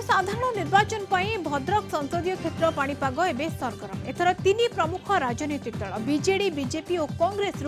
साधारण निर्वाचन पर भद्रक संसदीय क्षेत्र पाणीपाग एवं सरगरम एथर तीन प्रमुख राजनीतिक दल बीजेडी बीजेपी और कांग्रेस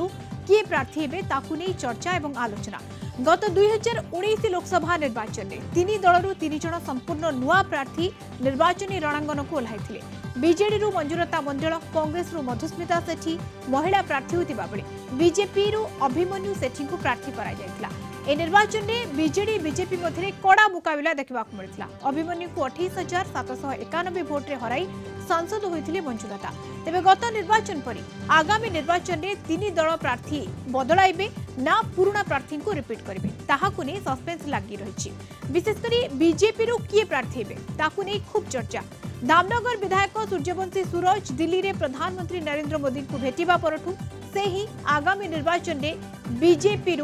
किए प्रार्थी हे ताकू नहीं चर्चा और आलोचना। गत 2019 लोकसभा निर्वाचन में तीन दलू तीन जन संपूर्ण नुआ प्रार्थी निर्वाचन रणांगन को ओह्लैथिले। बीजेडी मंजुलता मंडल, कांग्रेस मधुस्मिता सेठी महिला प्रार्थी होता बेले बीजेपी अभिमन्यु सेठी को प्रार्थी करा। ए निर्वाचन में बीजेडी बीजेपी मध्य कड़ा मुकाबला देखा मिलता। अभिमन्यु को 28,791 भोट्रे हराई सांसद होते मंजुलता। तेज गत निर्वाचन पर आगामी निर्वाचन में तीन दल प्रार्थी बदलाइबे ना पुराना प्रार्थी को रिपीट करेंगे ताहाकु नहीं सस्पेंस लगी रही। विशेषकर बीजेपी किए प्रार्थी हे ताकू नहीं खूब चर्चा। धामनगर विधायक सूर्यवंशी सूरज दिल्ली में प्रधानमंत्री नरेंद्र मोदी को भेटिबा परठू से ही आगामी निर्वाचन में बीजेपी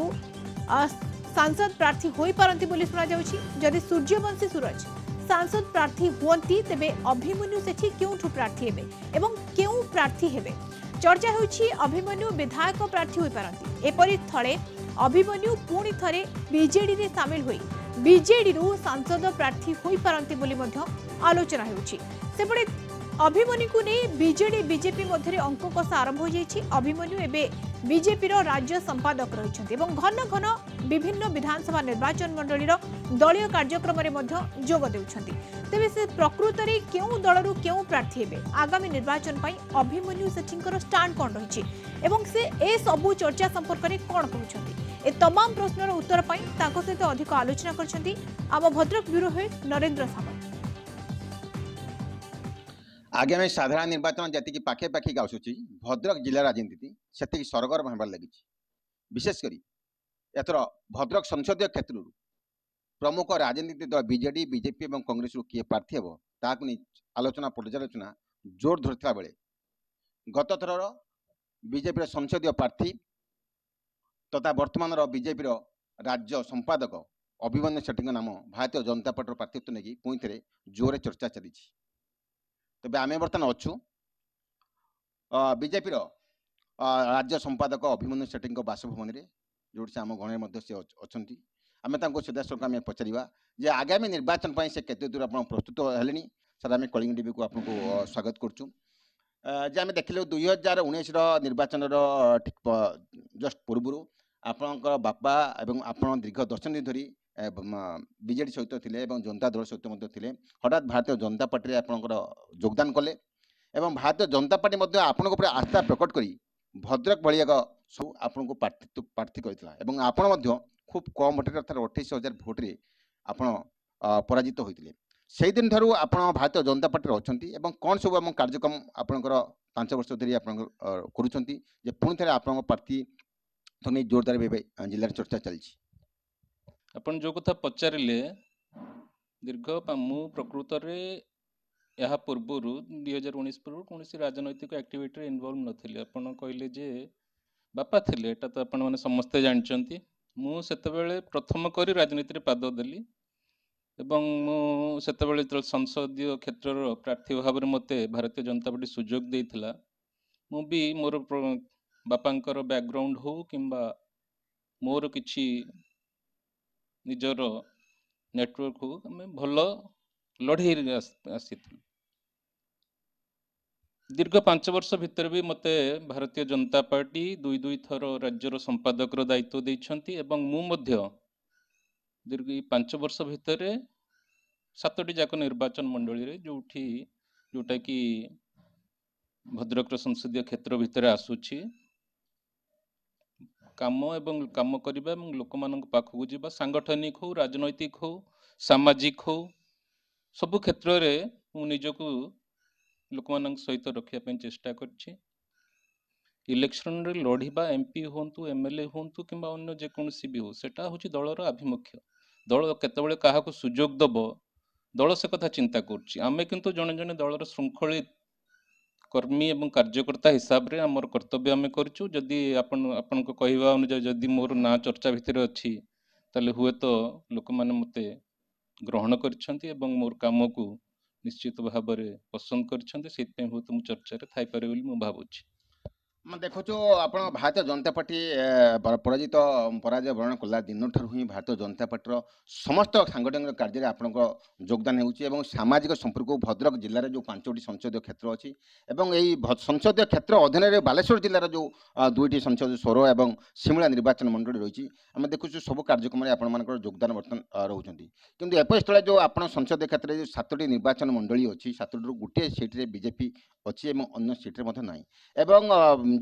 सांसद प्रार्थी होई पारंती बोली सुना जाउछि। जदि सूर्यवंशी सूरज सांसद प्रार्थी हुअंती तेबे अभिमन्यु सेठी केउठु प्रार्थी हेबे एवं केउ प्रार्थी हेबे चर्चा होछि। अभिमन्यु विधायक प्रार्थी होई पारंती। एपरि थळे अभिमन्यु पुणी थरे बीजेडी रे शामिल होई बीजेडी रु सांसद प्रार्थी होई पारंती बोली मध्य आलोचना होछि। सेपड़े अभिमन्यु को नहीं बीजेडी बीजेपी मध्य अंक कषा आरंभ हो जाइछि। अभिमन्यु एबे बीजेपी राज्य संपादक रही घन घन विभिन्न विधानसभा निर्वाचन मंडली दलीय कार्यक्रम में जोग देउछंती। तेबे से प्रकृत में केउ दलरू केउ प्रार्थी हेबे आगामी निर्वाचन पई अभिमन्यु सेठींकर स्टांड कोन रहिछि एवं से ए सबु चर्चा संपर्क में कोन कहउछंती। ए तमाम प्रश्नर उत्तर पई ताको सहित अधिक आलोचना करछंती आम भद्रक ब्यूरो हेड नरेंद्र सामंत। आगामी साधारण निर्वाचन जी पाखे पाखे आसूँ भद्रक जिला राजनीति से सरगरम होबार लगी। विशेषकर एथर भद्रक संसदीय क्षेत्र प्रमुख राजनीतिक दल बीजेडी बीजेपी और कांग्रेस किए प्रार्थी हे ताकू नहीं आलोचना पर्यालोचना जोर धरता बेले गत थर बीजेपी संसदीय प्रार्थी तथा वर्तमान बीजेपी राज्य संपादक अभिमन्यु सेठी नाम भारतीय जनता पार्टी प्रार्थीत्व नहीं पुणी थे जोर चर्चा चली। तेज आम बर्तमान अच्छु बीजेपी राज्य संपादक अभिमन्यु सेठी बासभवन में जो आम गण से अच्छा आम सीधासख आम पचारा जे आगामी निर्वाचन पर से केते दूर आप प्रस्तुत है सर आम कलिंग टीवी को आपको स्वागत करुँ। जे आम देखिले 2019 निर्वाचन ठीक जस्ट पूर्व आपणकर बापा एवं आपण दीर्घ दशंधि धरी बीजेडी सहित थे जनता दल सहित थे हठात भारतीय जनता पार्टी आपणकर योगदान कले एवं भारतीय जनता पार्टी आपण आस्था प्रकट करी भद्रक भाई एक सब आपण को प्रार्थी करथिला आपण खूब कम भोटे अर्थात 28,000 भोट्रे आपण पराजित होते से दिन ठारू आपण भारतीय जनता पार्टी अच्छा कौन सब आम कार्यक्रम आपणकर 5 वर्ष धरी आप करुँचे पुणी थे आप प्रार्थी नहीं जोरदार भाव जिले में चर्चा चली। अपन जो कथा पचारे दीर्घ मु प्रकृत या पूर्वर 2019 पूर्व कौन राजनैतिक एक्टिविटी इनवॉल्व नथिले। अपन कहले जे बापा थिले एटा तो अपन माने समस्ते जानचंती। मु सेतेबेले प्रथम करी राजनीति पाद देली एवं मु सेतेबेले संसदीय क्षेत्र प्रार्थी भाव में मते भारतीय जनता पार्टी सुजोग देइथिला। मु भी मोर बापांकर बैकग्राउंड हो किंबा मोर किछि निजर नेटवर्क हो आम भल लड़े आसी दीर्घ 5 वर्ष भितर भी मते भारतीय जनता पार्टी दुई थर राज्यर संपादक दायित्व देइछंती एवं मु मध्य दीर्घ 5 वर्ष भितर 7टी जाक निर्वाचन मंडली रे जोटा कि भद्रक संसदीय क्षेत्र भितर आसुछि काम एवं काम करबा एवं लोक मानक पाखकु जीवा सांगठनिक हो राजनैतिक हो सामाजिक हो सबु क्षेत्र रे मु निजको लोक मानक सहित रखिया चेष्टा करछि। इलेक्शन रे लड़ीबा एमपी होंतु एमएलए होंतु किंबा अन्य जेकोसी भी हो सेटा होछि दलर आभिमुख्य। दल केतेबेले काहाकु सुजोग दबो दल से कथा चिंता करछि। आमे किंतु जने जने दलर श्रृंखलित कर्मी एवं कार्यकर्ता हिसाब रे हमर कर्तव्य आमे करछु। जदि आपन को कहवा अनुसार जदि मोर ना चर्चा भितर अछि ताले हुए तो लोक माने मते ग्रहण करछंती एवं मोर काम को निश्चित भाव में पसंद करछंती सेत पे हुए तो मु चर्चा रे थाई पारे बोली मु भाबुछि। ଆମେ ଦେଖୁଛୁ ଆପଣ ଭାରତୀୟ ଜନତା ପାର୍ଟି ପରାଜିତ ପରାଜୟ ବରଣ କଲା ଦିନଠାରୁ ହିଁ ଭାରତୀୟ ଜନତା ପାର୍ଟିର ସମସ୍ତ ସାଂଗଠନିକ କାର୍ଯ୍ୟରେ ଆପଣଙ୍କ ଯୋଗଦାନ ହେଉଛି ଏବଂ ସାମାଜିକ ସମ୍ପର୍କ ଭଦ୍ରକ ଜିଲ୍ଲାରେ ଯେଉଁ 5ଟି ସଂସଦୀୟ କ୍ଷେତ୍ର ଅଛି ଏବଂ ଏହି ସଂସଦୀୟ କ୍ଷେତ୍ର ଅଧୀନରେ ବାଲେଶ୍ୱର ଜିଲ୍ଲାର ଯେଉଁ 2ଟି ସଂସଦୀୟ ସ୍ୱର ଏବଂ ଶିମୁଳା ନିର୍ବାଚନ ମଣ୍ଡଳୀ ରହିଛି ଆମେ ଦେଖୁଛୁ ସବୁ କାର୍ଯ୍ୟକ୍ରମରେ ଆପଣମାନଙ୍କର ଯୋଗଦାନ ବର୍ତ୍ତମାନ ରହୁଛନ୍ତି କିନ୍ତୁ ଏପରିସ୍ଥଳେ ଯେଉଁ ଆପଣ ସଂସଦୀୟ କ୍ଷେତ୍ରରେ ଯେଉଁ 7ଟି ନିର୍ବାଚନ ମଣ୍ଡଳୀ ଅଛି 7ଟିରୁ ଗୋଟିଏ ସିଟ୍ରେ ବିଜେପି ଅଛି ଏବଂ ଅନ୍ୟ ସିଟ୍ରେ ମଧ୍ୟ ନାହିଁ ଏବଂ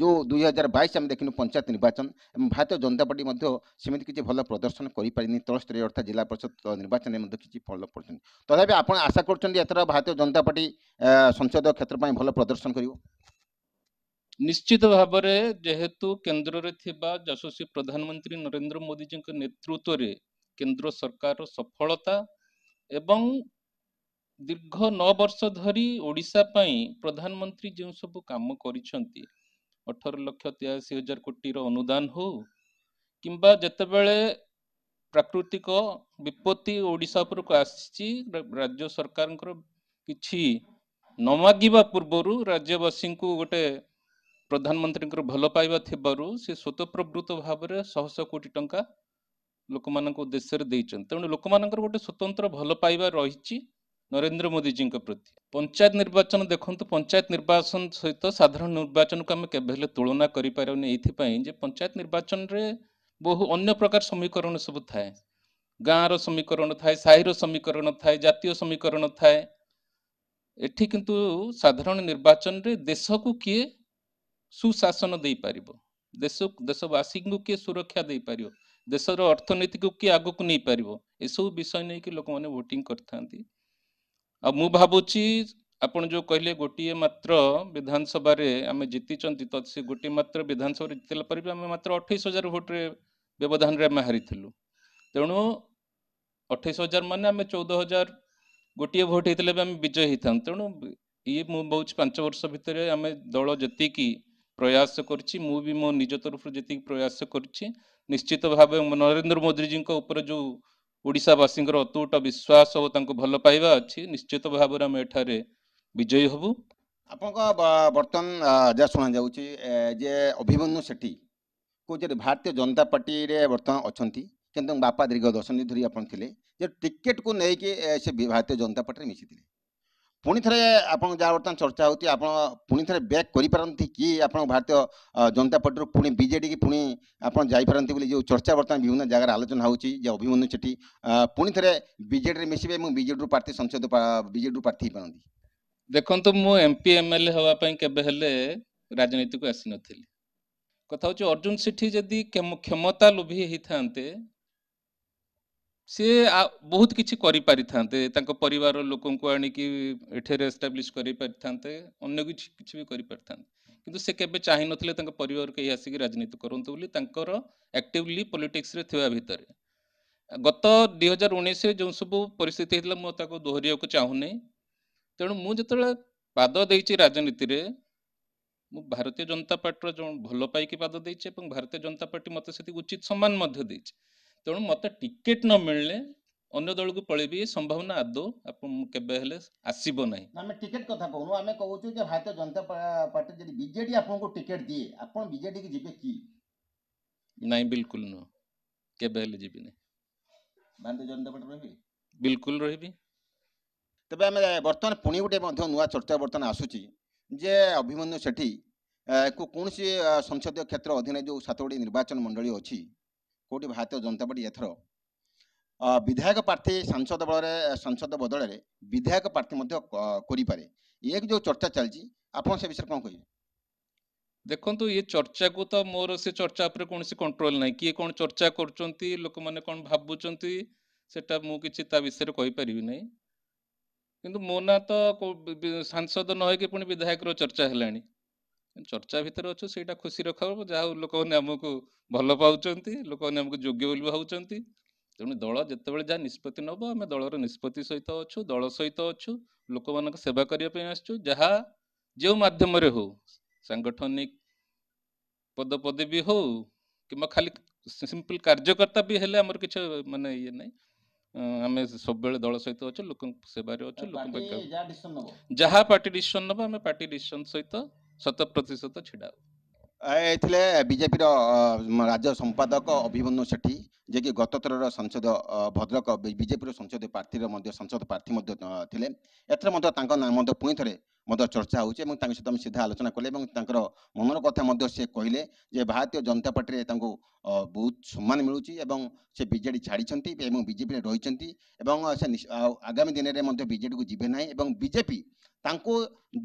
ଯେଉଁ 2022 ଆମେ ଦେଖିଲୁ ପଞ୍ଚାୟତ ନିର୍ବାଚନ ଏବଂ ଭାରତୀୟ ଜନତା ପାର୍ଟି ମଧ୍ୟ ସେମିତି କିଛି ଭଲ ପ୍ରଦର୍ଶନ କରିପାରିନି ତଳସ୍ତରୀୟ ଅର୍ଥାତ୍ ଜିଲ୍ଲା ପରିଷଦ ନିର୍ବାଚନରେ ମଧ୍ୟ କିଛି ଭଲ କରୁଛନ୍ତି ତଥାପି ଆପଣ ଆଶା କରୁଛନ୍ତି ଏଥର ଭାରତୀୟ ଜନତା ପାର୍ଟି ସଂସଦୀୟ କ୍ଷେତ୍ର ପାଇଁ ଭଲ ପ୍ରଦର୍ଶନ କରିବ। ନିଶ୍ଚିତ ଭାବରେ ଯେହେତୁ କେନ୍ଦ୍ରରେ ଥିବା ଯଶସ୍ୱୀ ପ୍ରଧାନମନ୍ତ୍ରୀ ନରେନ୍ଦ୍ର ମୋଦିଜୀଙ୍କ ନେତୃତ୍ୱରେ କେନ୍ଦ୍ର ସରକାରର ସଫଳତା ଏବଂ ଦୀର୍ଘ 9 ବର୍ଷ ଧରି ଓଡ଼ିଶା ପାଇଁ ପ୍ରଧାନମନ୍ତ୍ରୀ ଯେଉଁ ସବୁ କାମ କରିଛନ୍ତି 18,83,000 କୋଟିର ଅନୁଦାନ ହଉ କିମ୍ବା ଯେତେବେଳେ ପ୍ରାକୃତିକ ବିପତ୍ତି ଓଡ଼ିଶା ଉପରକୁ ଆସିଛି ରାଜ୍ୟ ସରକାରଙ୍କର କିଛି ନ ମାଗିବା ପୂର୍ବରୁ ରାଜ୍ୟବାସୀଙ୍କୁ ଗୋଟେ ପ୍ରଧାନମନ୍ତ୍ରୀଙ୍କର ଭଲ ପାଇବା ଥିବାରୁ ସେ ସ୍ୱତଃପ୍ରବୃତ୍ତ ଭାବରେ ଶହ ଶହ କୋଟି ଟଙ୍କା ଲୋକମାନଙ୍କ ଉଦ୍ଦେଶ୍ୟରେ ଦେଇଛନ୍ତି ତେଣୁ ଲୋକମାନଙ୍କର ଗୋଟେ ସ୍ୱତନ୍ତ୍ର ଭଲ ପାଇବା ରହିଛି ନରେନ୍ଦ୍ର ମୋଦିଜୀଙ୍କ ପ୍ରତି। ପଞ୍ଚାୟତ ନିର୍ବାଚନ ଦେଖନ୍ତୁ ପଞ୍ଚାୟତ ନିର୍ବାଚନ ସହିତ ସାଧାରଣ ନିର୍ବାଚନକୁ ଆମେ କେବେ ହେଲେ ତୁଳନା କରିପାରିବୁନି ଏଇଥିପାଇଁ ଯେ ପଞ୍ଚାୟତ ନିର୍ବାଚନରେ ବହୁ ଅନ୍ୟ ପ୍ରକାର ସମୀକରଣ ସବୁ ଥାଏ ଗାଁର ସମୀକରଣ ଥାଏ ସାହିର ସମୀକରଣ ଥାଏ ଜାତୀୟ ସମୀକରଣ ଥାଏ ଏଠି କିନ୍ତୁ ସାଧାରଣ ନିର୍ବାଚନରେ ଦେଶକୁ କିଏ ସୁଶାସନ ଦେଇପାରିବ ଦେଶବାସୀଙ୍କୁ କିଏ ସୁରକ୍ଷା ଦେଇପାରିବ ଦେଶର ଅର୍ଥନୀତିକୁ କିଏ ଆଗକୁ ନେଇପାରିବ ଏସବୁ ବିଷୟ ନେଇକି ଲୋକମାନେ ଭୋଟିଂ କରିଥାନ୍ତି ଆଉ ମୁଁ ଭାବୁଛି ଆପଣ ଯେଉଁ କହିଲେ ଗୋଟିଏ ମାତ୍ର ବିଧାନସଭାରେ ଆମେ ଜିତିଛନ୍ତି ତ ସେ ଗୋଟିଏ ମାତ୍ର ବିଧାନସଭାରେ ଜିତିଲା ପରେ ବି ଆମେ ମାତ୍ର 28,000 ଭୋଟରେ ବ୍ୟବଧାନରେ ଆମେ ହାରିଥିଲୁ ତେଣୁ 28,000 ମାନେ ଆମେ 14,000 ଗୋଟିଏ ଭୋଟ ହେଇଥିଲେ ବି ଆମେ ବିଜୟ ହେଇଥାନ୍ତୁ ତେଣୁ ଇଏ ମୁଁ ଭାବୁଛି 5 ବର୍ଷ ଭିତରେ ଆମେ ଦଳ ଯେତିକି ପ୍ରୟାସ କରିଛି ମୁଁ ବି ମୋ ନିଜ ତରଫରୁ ଯେତିକି ପ୍ରୟାସ କରିଛି ନିଶ୍ଚିତ ଭାବେ ନରେନ୍ଦ୍ର ମୋଦିଜୀଙ୍କ ଉପରେ ଯେଉଁ ଓଡ଼ିଶାବାସୀଙ୍କର ଅତୁଟ ବିଶ୍ୱାସ ଓ ତାଙ୍କୁ ଭଲ ପାଇବା ଅଛି ନିଶ୍ଚିତ ଭାବରେ ଆମେ ଏଠାରେ ବିଜୟୀ ହେବୁ। ଆପଣଙ୍କ ବର୍ତ୍ତମାନ ଯାହା ଶୁଣାଯାଉଛି ଯେ ଅଭିମନ୍ୟୁ ସେଠୀ କହୁଛନ୍ତି ଭାରତୀୟ ଜନତା ପାର୍ଟିରେ ବର୍ତ୍ତମାନ ଅଛନ୍ତି କିନ୍ତୁ ବାପା ଦୀର୍ଘ ଦଶନ୍ଧି ଧରି ଆପଣ ଥିଲେ ଯେ ଟିକେଟକୁ ନେଇକି ସେ ଭାରତୀୟ ଜନତା ପାର୍ଟିରେ ମିଶିଥିଲେ ପୁଣି ଥରେ ଆପଣ ଯାହା ବର୍ତ୍ତମାନ ଚର୍ଚ୍ଚା ହେଉଛି ଆପଣ ପୁଣି ଥରେ ବ୍ୟାକ୍ କରିପାରନ୍ତି କି ଆପଣ ଭାରତୀୟ ଜନତା ପାର୍ଟିରୁ ପୁଣି ବିଜେଡି କି ପୁଣି ଆପଣ ଯାଇପାରନ୍ତି ବୋଲି ଯେଉଁ ଚର୍ଚ୍ଚା ବର୍ତ୍ତମାନ ବିଭିନ୍ନ ଜାଗାରେ ଆଲୋଚନା ହେଉଛି ଯେ ଅଭିମନ୍ୟୁ ସେଠୀ ପୁଣି ଥରେ ବିଜେଡିରେ ମିଶିବେ ଏବଂ ବିଜେଡିରୁ ପ୍ରାର୍ଥୀ ସଂସଦ ବିଜେଡିରୁ ପ୍ରାର୍ଥୀ ହେଇପାରନ୍ତି। ଦେଖନ୍ତୁ ମୁଁ MP MLA ହେବା ପାଇଁ କେବେ ହେଲେ ରାଜନୀତିକୁ ଆସିନଥିଲି କଥା ହେଉଛି ଅର୍ଜୁନ ସେଠୀ ଯଦି କ୍ଷମତା ଲୋଭୀ ହେଇଥାନ୍ତେ ସିଏ ବହୁତ କିଛି କରିପାରିଥାନ୍ତେ ତାଙ୍କ ପରିବାର ଲୋକଙ୍କୁ ଆଣିକି ଏଠାରେ ଏଷ୍ଟାବ୍ଲିଶ କରିପାରିଥାନ୍ତେ ଅନ୍ୟ କିଛି ବି କରିପାରିଥାନ୍ତେ କିନ୍ତୁ ସେ କେବେ ଚାହିଁନଥିଲେ ତାଙ୍କ ପରିବାର କେହି ଆସିକି ରାଜନୀତି କରନ୍ତୁ ବୋଲି ତାଙ୍କର ଆକ୍ଟିଭଲି ପଲିଟିକ୍ସରେ ଥିବା ଭିତରେ ଗତ 2019ରେ ଯେଉଁ ସବୁ ପରିସ୍ଥିତି ହେଇଥିଲା ମୁଁ ତାକୁ ଦୋହରିବାକୁ ଚାହୁଁନି ତେଣୁ ମୁଁ ଯେତେବେଳେ ପାଦ ଦେଇଛି ରାଜନୀତିରେ ମୁଁ ଭାରତୀୟ ଜନତା ପାର୍ଟିର ଯେଉଁ ଭଲ ପାଇକି ପାଦ ଦେଇଛି ଏବଂ ଭାରତୀୟ ଜନତା ପାର୍ଟି ମୋତେ ସେତିକି ଉଚିତ ସମ୍ମାନ ମଧ୍ୟ ଦେଇଛି ତେଣୁ ମୋତେ ଟିକେଟ ନ ମିଳିଲେ ଅନ୍ୟ ଦଳକୁ ପଳେଇବି ଏ ସମ୍ଭାବନା ଆଦୌ କେବେ ହେଲେ ଆସିବ ନାହିଁ। ଆମେ ଟିକେଟ କଥା କହୁନୁ ଆମେ କହୁଛୁ ଯେ ଭାରତୀୟ ଜନତା ପାର୍ଟି ଯଦି ବିଜେଡି ଆପଣଙ୍କୁ ଟିକେଟ ଦିଏ ଆପଣ ବିଜେଡି କି ଯିବେ କି? ନାଇଁ ବିଲକୁଲ ନୁହଁ କେବେ ହେଲେ ଯିବିନି ଭାରତୀୟ ଜନତା ପାର୍ଟି ରହିବେ ବିଲକୁଲ ରହିବି। ତେବେ ଆମେ ବର୍ତ୍ତମାନ ପୁଣି ଗୋଟେ ମଧ୍ୟ ନୂଆ ଚର୍ଚ୍ଚା ବର୍ତ୍ତମାନ ଆସୁଛି ଯେ ଅଭିମନ୍ୟୁ ସେଠୀ କୌଣସି ସଂସଦୀୟ କ୍ଷେତ୍ର ଅଧୀନରେ ଯେଉଁ 7ଟି ନିର୍ବାଚନ ମଣ୍ଡଳୀ ଅଛି କେଉଁଠି ଭାରତୀୟ ଜନତା ପାର୍ଟି ଏଥର ବିଧାୟକ ପ୍ରାର୍ଥୀ ସାଂସଦ ବଦଳରେ ବିଧାୟକ ପ୍ରାର୍ଥୀ ମଧ୍ୟ କରିପାରେ ଏ ଯେଉଁ ଚର୍ଚ୍ଚା ଚାଲିଛି ଆପଣ ସେ ବିଷୟରେ କ'ଣ କହିବେ? ଦେଖନ୍ତୁ ଏ ଚର୍ଚ୍ଚାକୁ ତ ମୋର ସେ ଚର୍ଚ୍ଚା ଉପରେ କୌଣସି କଣ୍ଟ୍ରୋଲ ନାହିଁ କିଏ କ'ଣ ଚର୍ଚ୍ଚା କରୁଛନ୍ତି ଲୋକମାନେ କ'ଣ ଭାବୁଛନ୍ତି ସେଟା ମୁଁ କିଛି ତା ବିଷୟରେ କହିପାରିବି ନାହିଁ କିନ୍ତୁ ମୋ ନାଁ ତ ସାଂସଦ ନ ହେଇକି ପୁଣି ବିଧାୟକର ଚର୍ଚ୍ଚା ହେଲାଣି ଚର୍ଚ୍ଚା ଭିତରେ ଅଛୁ ସେଇଟା ଖୁସିର ଖବର ଯାହା ହଉ ଲୋକମାନେ ଆମକୁ ଭଲ ପାଉଛନ୍ତି ଲୋକମାନେ ଆମକୁ ଯୋଗ୍ୟ ବୋଲି ଭାବୁଛନ୍ତି ତେଣୁ ଦଳ ଯେତେବେଳେ ଯାହା ନିଷ୍ପତ୍ତି ନେବ ଆମେ ଦଳର ନିଷ୍ପତ୍ତି ସହିତ ଅଛୁ ଦଳ ସହିତ ଅଛୁ ଲୋକମାନଙ୍କ ସେବା କରିବା ପାଇଁ ଆସିଛୁ ଯାହା ଯେଉଁ ମାଧ୍ୟମରେ ହଉ ସାଂଗଠନିକ ପଦପଦବୀ ହଉ କିମ୍ବା ଖାଲି ସିମ୍ପଲ କାର୍ଯ୍ୟକର୍ତ୍ତା ବି ହେଲେ ଆମର କିଛି ମାନେ ଇଏ ନାହିଁ ଆମେ ସବୁବେଳେ ଦଳ ସହିତ ଅଛୁ ଲୋକଙ୍କ ସେବାରେ ଅଛୁ ଯାହା ପାର୍ଟି ଡିସିସନ ନେବ ଆମେ ପାର୍ଟି ଡିସିସନ ସହିତ 100% ଛିଡ଼ା ହେବୁ। ଏଥିଲେ ବିଜେପିର ରାଜ୍ୟ ସମ୍ପାଦକ ଅଭିମନ୍ୟୁ ସେଠୀ ଯିଏକି ଗତ ଥରର ସଂସଦ ଭଦ୍ରକ ବିଜେପିର ସଂସଦୀୟ ପ୍ରାର୍ଥୀର ମଧ୍ୟ ସଂସଦ ପ୍ରାର୍ଥୀ ମଧ୍ୟ ଥିଲେ। ଏଥିରେ ମଧ୍ୟ ତାଙ୍କ ନାଁ ମଧ୍ୟ ପୁଣି ଥରେ ମଧ୍ୟ ଚର୍ଚ୍ଚା ହେଉଛି ଏବଂ ତାଙ୍କ ସହିତ ଆମେ ସିଧା ଆଲୋଚନା କଲେ ଏବଂ ତାଙ୍କର ମନର କଥା ମଧ୍ୟ ସେ କହିଲେ ଯେ ଭାରତୀୟ ଜନତା ପାର୍ଟିରେ ତାଙ୍କୁ ବହୁତ ସମ୍ମାନ ମିଳୁଛି ଏବଂ ସେ ବିଜେଡି ଛାଡ଼ିଛନ୍ତି ଏବଂ ବିଜେପିରେ ରହିଛନ୍ତି ଏବଂ ସେ ଆଗାମୀ ଦିନରେ ମଧ୍ୟ ବିଜେଡିକୁ ଯିବେ ନାହିଁ ଏବଂ ବିଜେପି ତାଙ୍କୁ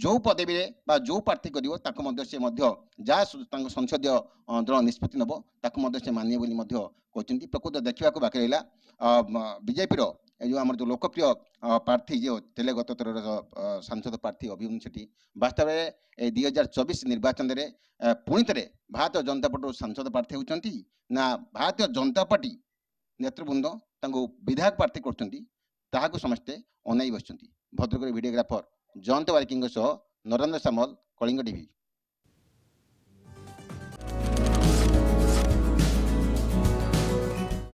ଯେଉଁ ପଦବୀରେ ବା ଯେଉଁ ପ୍ରାର୍ଥୀ କରିବ ତାକୁ ମଧ୍ୟ ସେ ମଧ୍ୟ ଯାହା ତାଙ୍କ ସଂସଦୀୟ ଦଳ ନିଷ୍ପତ୍ତି ନେବ ତାକୁ ମଧ୍ୟ ସେ ମାନିବେ ବୋଲି ମଧ୍ୟ କହିଛନ୍ତି। ପ୍ରକୃତ ଦେଖିବାକୁ ବାକି ରହିଲା ବିଜେପିର ଏ ଯେଉଁ ଆମର ଯେଉଁ ଲୋକପ୍ରିୟ ପ୍ରାର୍ଥୀ ଯିଏ ଥିଲେ ଗତ ଥରର ସାଂସଦ ପ୍ରାର୍ଥୀ ଅଭିମନ୍ୟୁ ସେଠୀ ବାସ୍ତବରେ ଏ 2024 ନିର୍ବାଚନରେ ପୁଣି ଥରେ ଭାରତୀୟ ଜନତା ପାର୍ଟିରୁ ସାଂସଦ ପ୍ରାର୍ଥୀ ହେଉଛନ୍ତି ନା ଭାରତୀୟ ଜନତା ପାର୍ଟି ନେତୃବୃନ୍ଦ ତାଙ୍କୁ ବିଧାୟକ ପ୍ରାର୍ଥୀ କରୁଛନ୍ତି ତାହାକୁ ସମସ୍ତେ ଅନାଇ ବସିଛନ୍ତି। ଭଦ୍ରକରେ ଭିଡ଼ିଓଗ୍ରାଫର ଜୟନ୍ତ ବାରିକଙ୍କ ସହ ନରେନ୍ଦ୍ର ସାମଲ, କଳିଙ୍ଗ ଟିଭି।